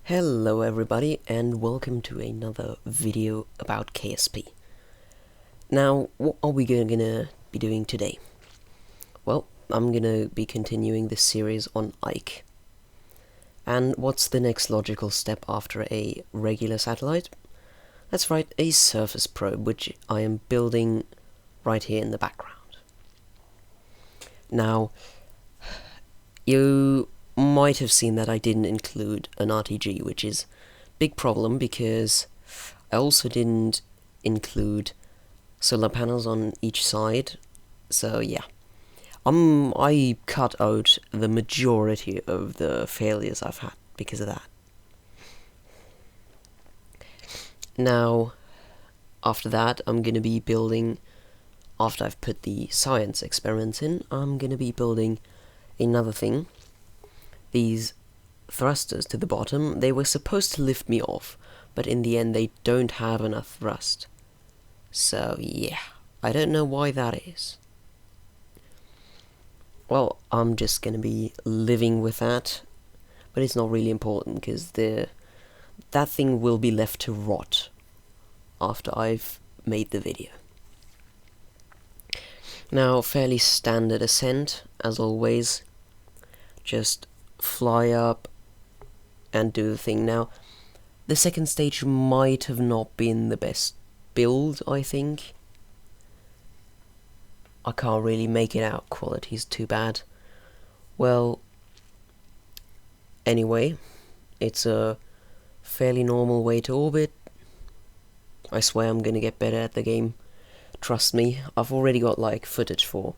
Hello everybody and welcome to another video about KSP. Now, what are we gonna be doing today? Well, I'm gonna be continuing this series on Ike. And what's the next logical step after a regular satellite? That's right, a surface probe, which I am building right here in the background. Now, you might have seen that I didn't include an RTG, which is a big problem because I also didn't include solar panels on each side. So yeah, I cut out the majority of the failures I've had because of that. Now, after that, I'm gonna be building, after I've put the science experiments in, I'm gonna be building another thing. These thrusters to the bottom, they were supposed to lift me off, but in the end they don't have enough thrust. So yeah, I don't know why that is. Well, I'm just gonna be living with that, but it's not really important because that thing will be left to rot after I've made the video. Now, fairly standard ascent, as always. Just fly up and do the thing. Now, the second stage might have not been the best build, I think. I can't really make it out, quality's too bad. Well, anyway, it's a fairly normal way to orbit. I swear I'm gonna get better at the game. Trust me, I've already got like footage for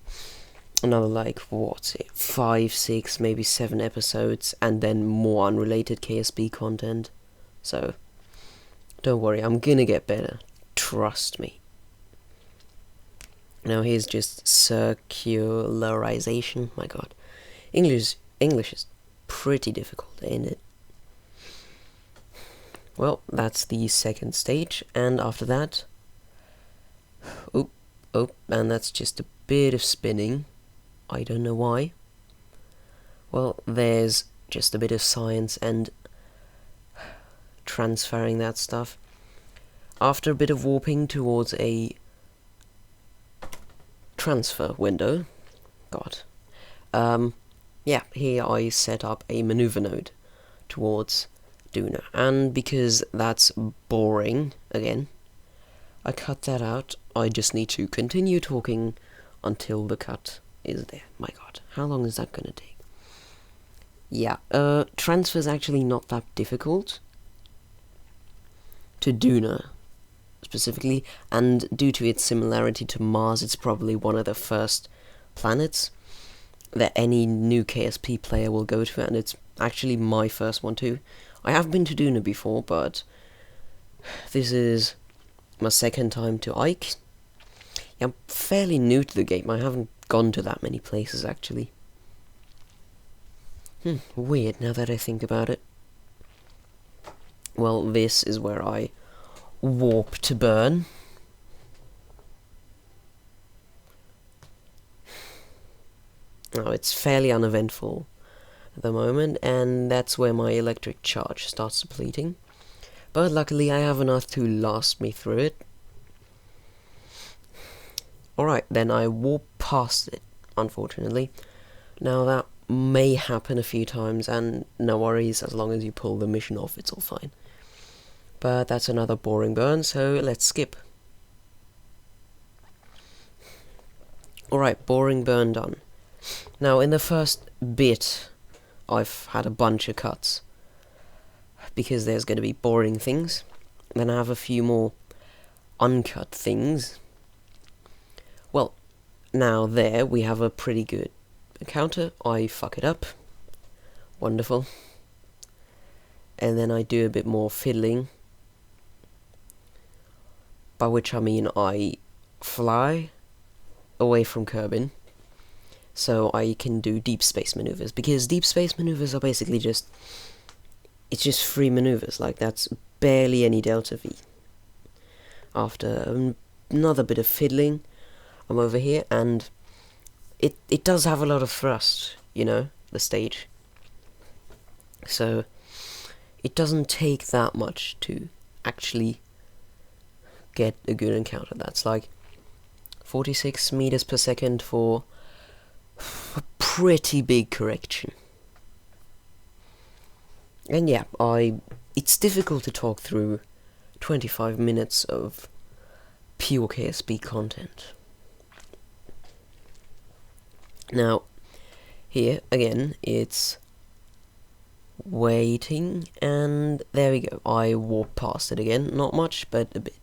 another like, what's it, 5, 6, maybe 7 episodes, and then more unrelated KSP content. So, don't worry, I'm gonna get better. Trust me. Now here's just circularization. My god. English is pretty difficult, ain't it? Well, that's the second stage, and after that... Oh, and that's just a bit of spinning. I don't know why. Well, there's just a bit of science and transferring that stuff. After a bit of warping towards a transfer window, yeah, here I set up a maneuver node towards Duna, and because that's boring, again, I cut that out. I just need to continue talking until the cut is there. My god, how long is that gonna take? Yeah, transfer's actually not that difficult to Duna specifically, and due to its similarity to Mars, it's probably one of the first planets that any new KSP player will go to, and it's actually my first one too. I have been to Duna before, but this is my second time to Ike. Yeah, I'm fairly new to the game. I haven't gone to that many places actually. Weird now that I think about it. Well, this is where I warp to burn. Now, it's fairly uneventful at the moment, and that's where my electric charge starts depleting. But luckily I have enough to last me through it. Alright, then I warp past it, unfortunately. Now that may happen a few times, and no worries, as long as you pull the mission off, it's all fine. But that's another boring burn, so let's skip. Alright, boring burn done. Now, in the first bit, I've had a bunch of cuts, because there's going to be boring things. Then I have a few more uncut things. Well, now there we have a pretty good encounter. I fuck it up. Wonderful. And then I do a bit more fiddling, by which I mean I fly away from Kerbin, so I can do deep space maneuvers, because deep space maneuvers are basically just, it's just free maneuvers, like that's barely any delta V. After another bit of fiddling, I'm over here, and it does have a lot of thrust, you know, the stage. So it doesn't take that much to actually get a good encounter. That's like 46 meters per second for a pretty big correction. And yeah, it's difficult to talk through 25 minutes of pure KSP content. Now, here again, it's waiting, and there we go. I warped past it again, not much, but a bit.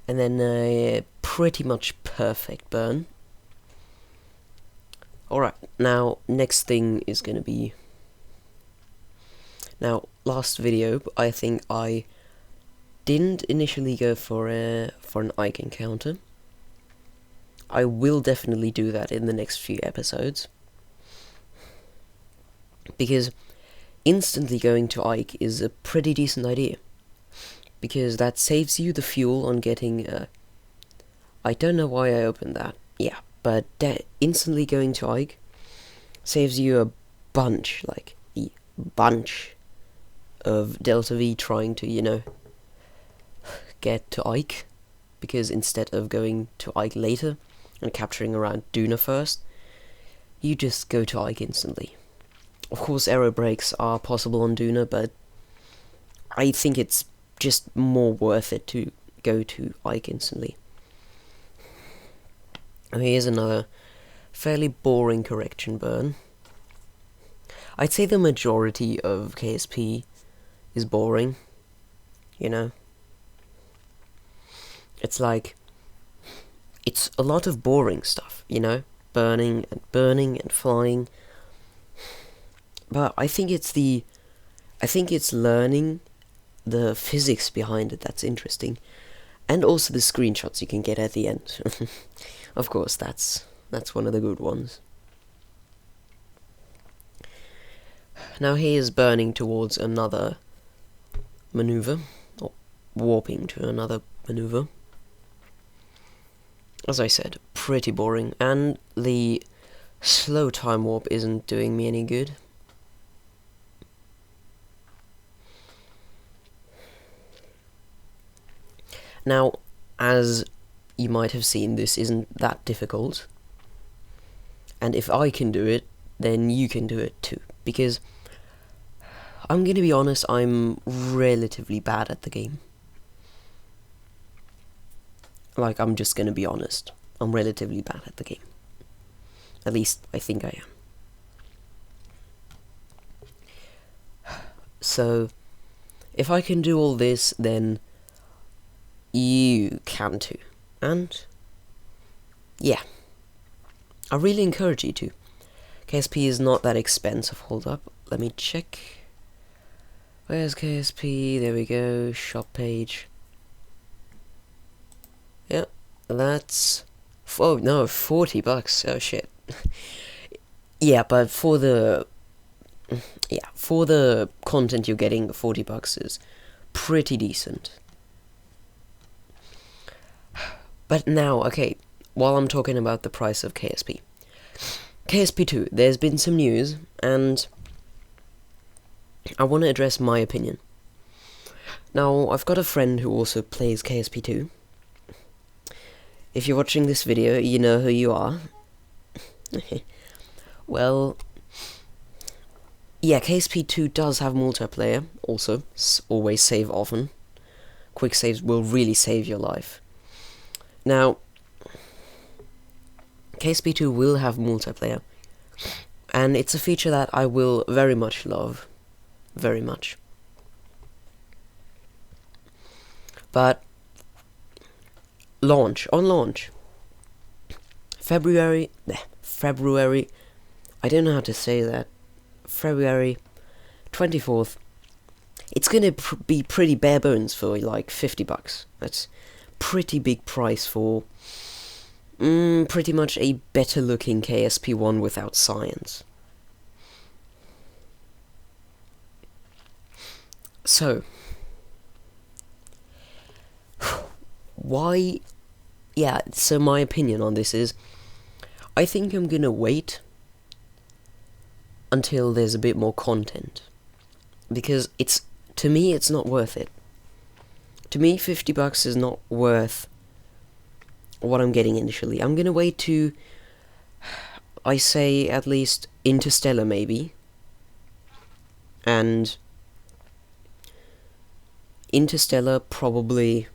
And then a pretty much perfect burn. Alright, now next thing is gonna be... Now, last video, I think I didn't initially go for an Ike encounter. I will definitely do that in the next few episodes, because instantly going to Ike is a pretty decent idea, because that saves you the fuel on getting I don't know why I opened that, yeah, but instantly going to Ike saves you a bunch of Delta V trying to, you know, get to Ike, because instead of going to Ike later and capturing around Duna first, you just go to Ike instantly. Of course, aero brakes are possible on Duna, but I think it's just more worth it to go to Ike instantly. And here's another fairly boring correction burn. I'd say the majority of KSP is boring, you know? It's like, it's a lot of boring stuff, you know? Burning and flying. But I think it's learning the physics behind it that's interesting. And also the screenshots you can get at the end. Of course, that's one of the good ones. Now he is burning towards another maneuver, or warping to another maneuver. As I said, pretty boring, and the slow time warp isn't doing me any good. Now, as you might have seen, this isn't that difficult, and if I can do it, then you can do it too, because I'm gonna be honest, I'm relatively bad at the game. Like, I'm just gonna be honest, I'm relatively bad at the game. At least, I think I am. So, if I can do all this, then you can too. And yeah, I really encourage you to. KSP is not that expensive. Hold up, let me check. Where's KSP? There we go, shop page. Yeah, that's... oh no, $40. Oh shit. Yeah, but for the content you're getting, $40 is pretty decent. But now, okay, while I'm talking about the price of KSP. KSP2, there's been some news, and I want to address my opinion. Now, I've got a friend who also plays KSP2. If you're watching this video, you know who you are. Well, yeah, KSP2 does have multiplayer, also. Always save often. Quick saves will really save your life. Now, KSP2 will have multiplayer, and it's a feature that I will very much love. Very much. But on launch, February, I don't know how to say that, February 24th, it's gonna be pretty bare bones for like $50. That's pretty big price for pretty much a better looking KSP1 without science. So, why? Yeah, so my opinion on this is, I think I'm gonna wait until there's a bit more content, because it's to me, it's not worth it. To me, $50 is not worth what I'm getting initially. I'm gonna wait to, I say, at least Interstellar maybe. And Interstellar probably,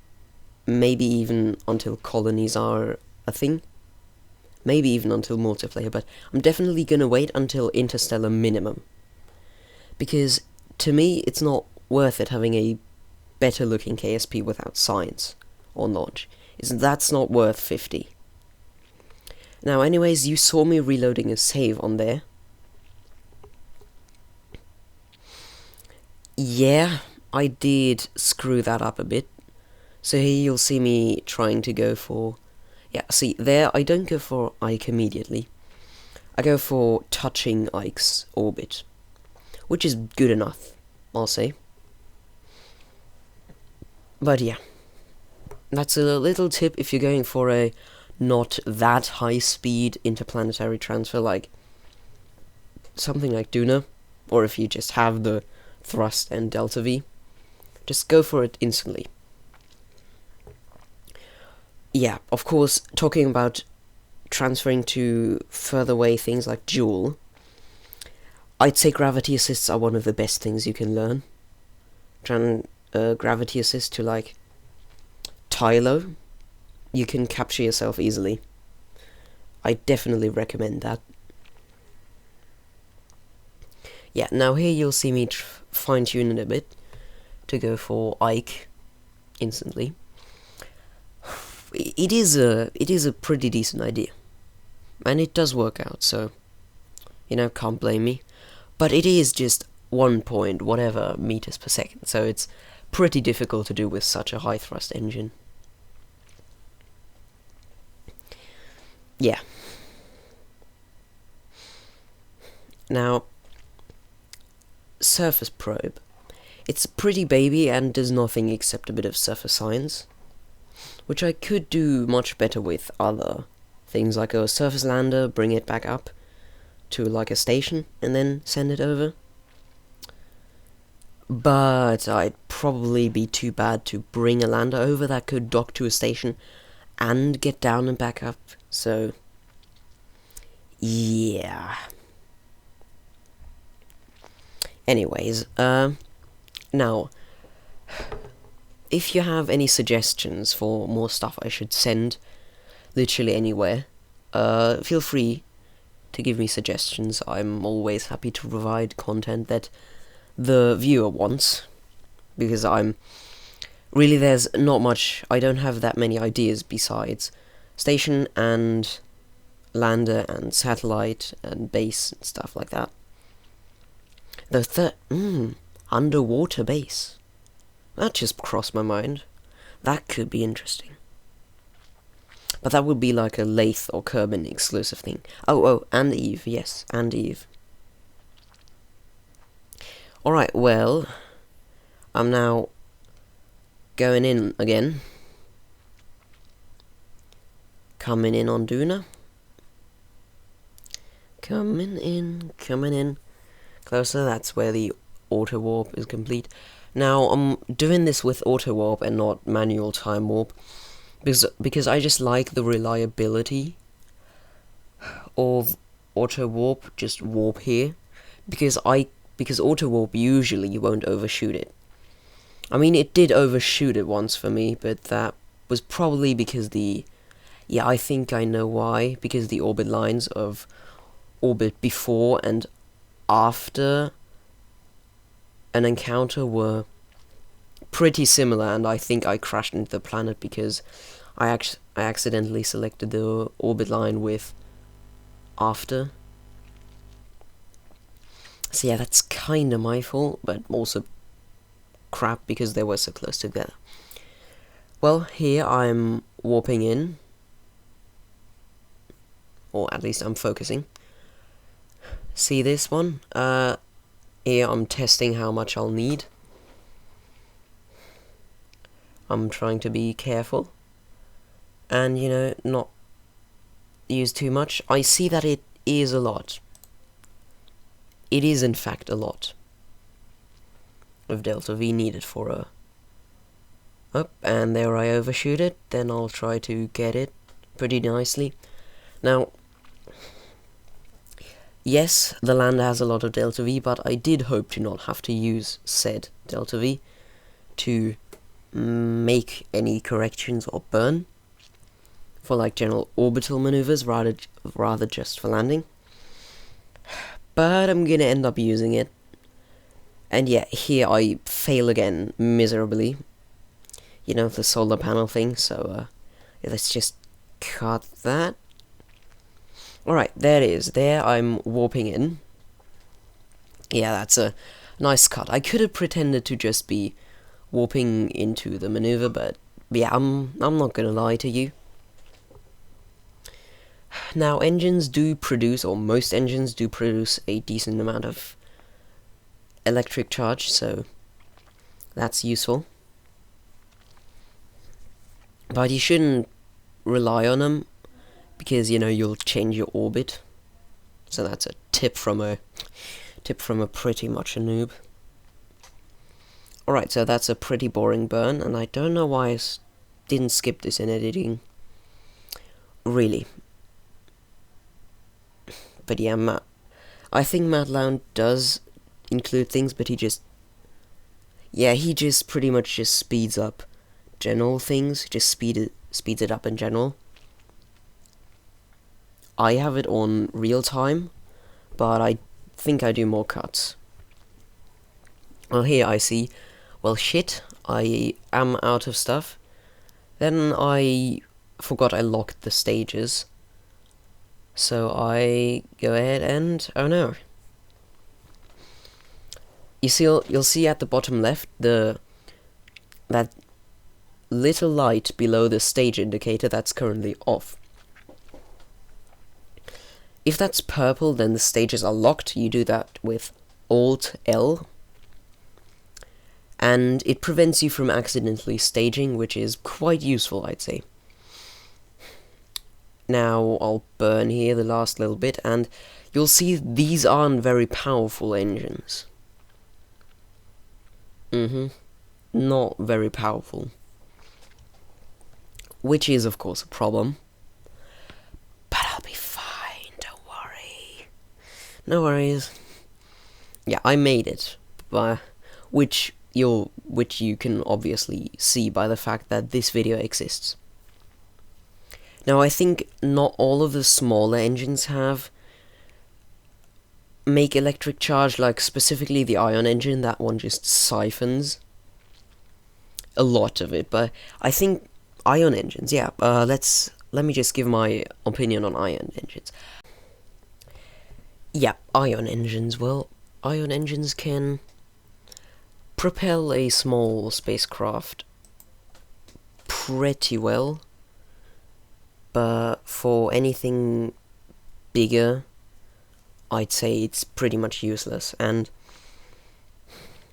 maybe even until colonies are a thing. Maybe even until multiplayer, but I'm definitely gonna wait until Interstellar minimum. Because to me, it's not worth it having a better looking KSP without science on launch. That's not worth 50. Now anyways, you saw me reloading a save on there. Yeah, I did screw that up a bit. So here you'll see me trying to go for... Yeah, see, there I don't go for Ike immediately. I go for touching Ike's orbit, which is good enough, I'll say. But yeah, that's a little tip if you're going for a not that high speed interplanetary transfer, like something like Duna, or if you just have the thrust and delta V, just go for it instantly. Yeah, of course, talking about transferring to further away things like Joule, I'd say gravity assists are one of the best things you can learn. Gravity assist to like Tylo, you can capture yourself easily. I definitely recommend that. Yeah, now here you'll see me fine-tune it a bit to go for Ike instantly. It is a pretty decent idea, and it does work out, so can't blame me. But it is just 1 point whatever meters per second, so it's pretty difficult to do with such a high thrust engine. Yeah. Now, surface probe. It's a pretty baby and does nothing except a bit of surface science, which I could do much better with other things like a surface lander, bring it back up to like a station and then send it over. But I'd probably be too bad to bring a lander over that could dock to a station and get down and back up, so yeah. Anyways, now, if you have any suggestions for more stuff I should send literally anywhere, feel free to give me suggestions. I'm always happy to provide content that the viewer wants, because there's not much, I don't have that many ideas besides station and lander and satellite and base and stuff like that. The underwater base. That just crossed my mind. That could be interesting. But that would be like a Lathe or Kerbin exclusive thing. Oh, and Eve, yes, and Eve. Alright, well, I'm now going in again. Coming in on Duna. Coming in. Closer, that's where the auto warp is complete. Now, I'm doing this with auto warp and not manual time warp, because I just like the reliability of auto warp, just warp here, because auto warp usually you won't overshoot it. I mean, it did overshoot it once for me, but that was probably because I think I know why, because the orbit lines of orbit before and after an encounter were pretty similar, and I think I crashed into the planet because I accidentally selected the orbit line with after. So yeah, that's kinda my fault, but also crap because they were so close together. Well, here I'm warping in, or at least I'm focusing. See this one? Here I'm testing how much I'll need. I'm trying to be careful and, not use too much. I see that it is a lot. It is in fact a lot. of delta V needed for a up, and there I overshoot it. Then I'll try to get it pretty nicely. Now, yes, the land has a lot of delta V, but I did hope to not have to use said delta V to make any corrections or burn for like general orbital maneuvers rather just for landing. But I'm gonna end up using it. And yeah, here I fail again miserably. You know, the solar panel thing, so yeah, let's just cut that. Alright, there it is. There I'm warping in. Yeah, that's a nice cut. I could have pretended to just be warping into the maneuver, but yeah, I'm not gonna lie to you. Now, engines do produce, or most engines do produce, a decent amount of electric charge, so that's useful. But you shouldn't rely on them, because, you know, you'll change your orbit. So that's a tip from a pretty much a noob. Alright, so that's a pretty boring burn, and I don't know why I didn't skip this in editing. Really. But yeah, I think Matt Lown does include things, but he just pretty much just speeds up general things, just speeds it up in general. I have it on real time, but I think I do more cuts. Well, here I see, well shit, I am out of stuff. Then I forgot I locked the stages. So I go ahead and, oh no. You'll see at the bottom left that little light below the stage indicator that's currently off. If that's purple, then the stages are locked. You do that with Alt L, and it prevents you from accidentally staging, which is quite useful, I'd say. Now I'll burn here the last little bit, and you'll see these aren't very powerful engines. Not very powerful. Which is, of course, a problem. But I'll be fine, don't worry. No worries. Yeah, I made it. Which you can obviously see by the fact that this video exists. Now, I think not all of the smaller engines make electric charge, like specifically the ion engine. That one just siphons a lot of it, but I think ion engines, yeah, let me just give my opinion on ion engines. Yeah, ion engines, well, ion engines can propel a small spacecraft pretty well, but for anything bigger, I'd say it's pretty much useless. And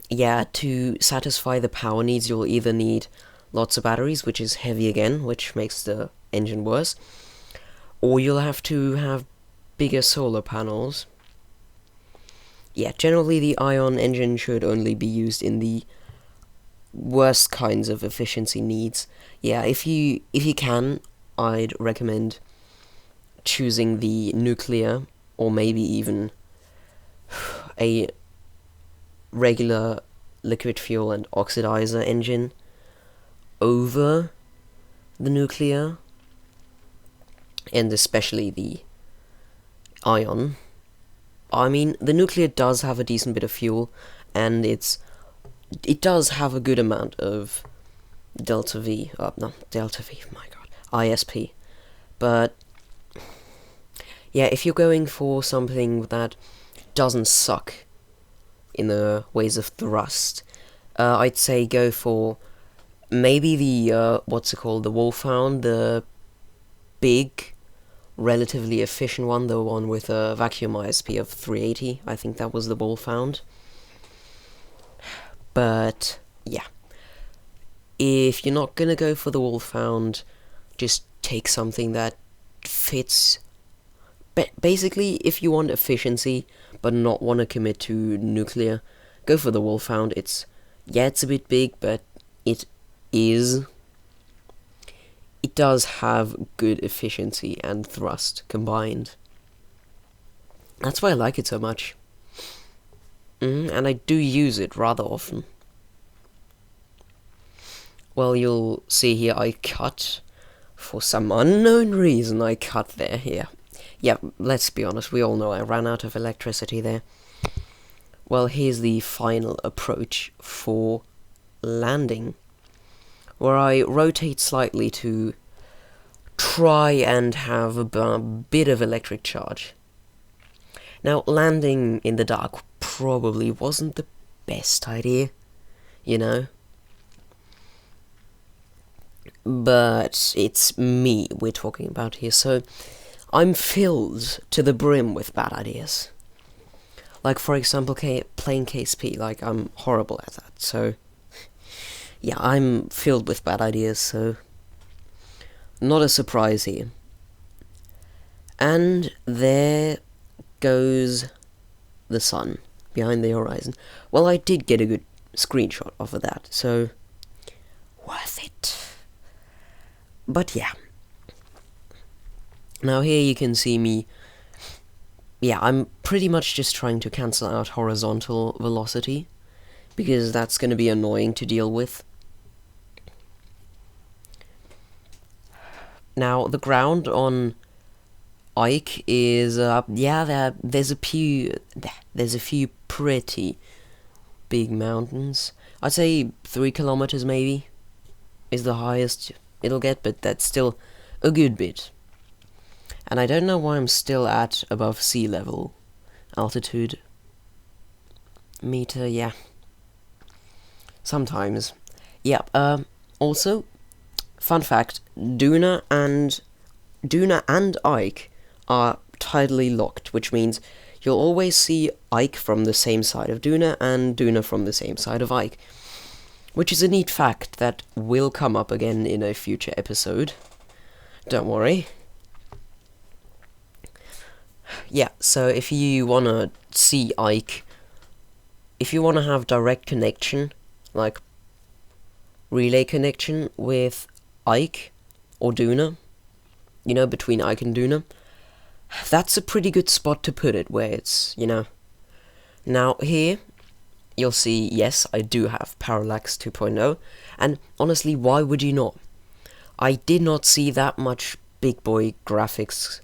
yeah, to satisfy the power needs, you'll either need lots of batteries, which is heavy again, which makes the engine worse, or you'll have to have bigger solar panels. Yeah, generally the ion engine should only be used in the worst kinds of efficiency needs. Yeah, if you can, I'd recommend choosing the nuclear, or maybe even a regular liquid fuel and oxidizer engine over the nuclear, and especially the ion. I mean, the nuclear does have a decent bit of fuel, and it does have a good amount of delta V, my god, ISP, but yeah, if you're going for something that doesn't suck in the ways of thrust, I'd say go for maybe the, the Wolfhound, the big, relatively efficient one, the one with a vacuum ISP of 380, I think that was the Wolfhound. But, yeah. If you're not gonna go for the Wolfhound, just take something that fits. Basically, if you want efficiency, but not want to commit to nuclear, go for the Wolfhound. It's Yeah, it's a bit big, but it is. It does have good efficiency and thrust combined. That's why I like it so much. And I do use it rather often. Well, you'll see here I cut. For some unknown reason I cut there here. Yeah, let's be honest, we all know I ran out of electricity there. Well, here's the final approach for landing, where I rotate slightly to try and have a bit of electric charge. Now, landing in the dark probably wasn't the best idea, you know? But it's me we're talking about here, so I'm filled to the brim with bad ideas. Like, for example, playing KSP, like, I'm horrible at that, so yeah, I'm filled with bad ideas, so not a surprise here. And there goes the sun behind the horizon. Well, I did get a good screenshot of that, so worth it. But yeah. Now here you can see me. Yeah, I'm pretty much just trying to cancel out horizontal velocity, because that's going to be annoying to deal with. Now, the ground on Ike is, yeah, there's a few pretty big mountains. I'd say 3 kilometers maybe is the highest it'll get, but that's still a good bit. And I don't know why I'm still at above sea level altitude meter, yeah. Sometimes. Yeah, also, fun fact, Duna and Ike are tidally locked, which means you'll always see Ike from the same side of Duna and Duna from the same side of Ike, which is a neat fact that will come up again in a future episode. Don't worry. Yeah, so if you wanna see Ike, if you wanna have direct connection, like relay connection with Ike or Duna, you know, between Ike and Duna, that's a pretty good spot to put it, where it's, you know. Now here, you'll see, yes, I do have Parallax 2.0, and honestly, why would you not? I did not see that much big boy graphics,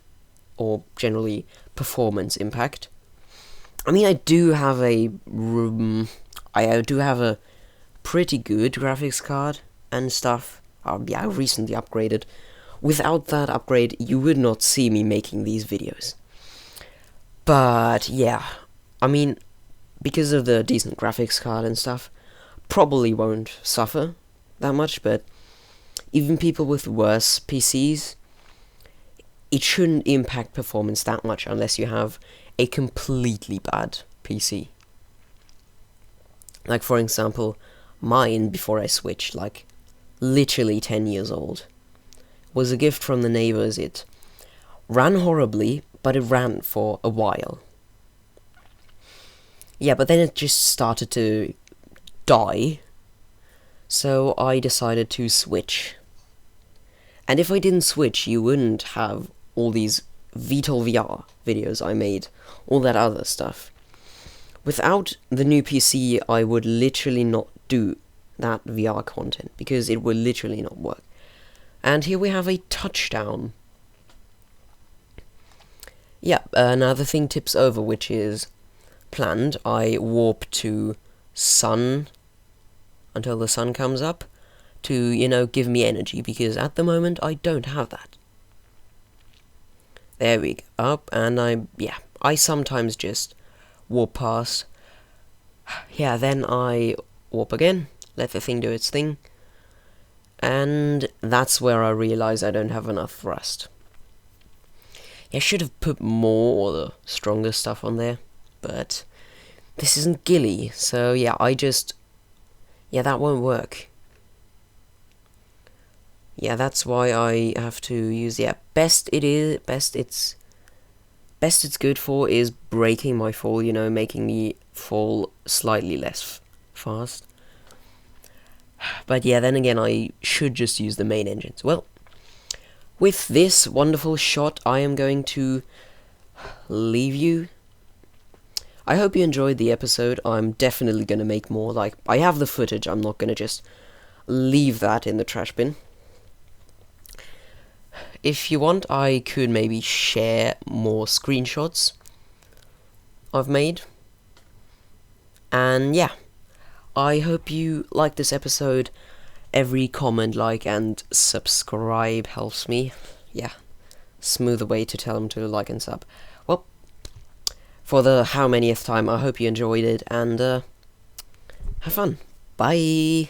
or generally performance impact. I mean, I do have a pretty good graphics card and stuff. Yeah, I recently upgraded. Without that upgrade, you would not see me making these videos. But yeah, I mean, because of the decent graphics card and stuff, probably won't suffer that much, but even people with worse PCs, it shouldn't impact performance that much unless you have a completely bad PC. Like, for example, mine, before I switched, like, literally 10 years old, was a gift from the neighbors. It ran horribly, but it ran for a while. Yeah, but then it just started to die, so I decided to switch. And if I didn't switch, you wouldn't have all these VTOL VR videos I made, all that other stuff. Without the new PC, I would literally not do that VR content, because it would literally not work. And here we have a touchdown. Yeah, now the thing tips over, which is planned. I warp to sun until the sun comes up to, you know, give me energy, because at the moment I don't have that. There we go, up, and I sometimes just warp past. Yeah, then I warp again, let the thing do its thing, and that's where I realize I don't have enough thrust. Yeah, I should have put more or the stronger stuff on there, but this isn't ghillie, so yeah, that won't work. Yeah, that's why I have to use, best it's good for is breaking my fall, you know, making me fall slightly less fast. But yeah, then again, I should just use the main engines. Well, with this wonderful shot, I am going to leave you. I hope you enjoyed the episode. I'm definitely going to make more. Like, I have the footage. I'm not going to just leave that in the trash bin. If you want, I could maybe share more screenshots I've made. And yeah, I hope you like this episode. Every comment, like, and subscribe helps me. Yeah, smoother way to tell them to like and sub. Well, for the how manyth time, I hope you enjoyed it, and have fun. Bye!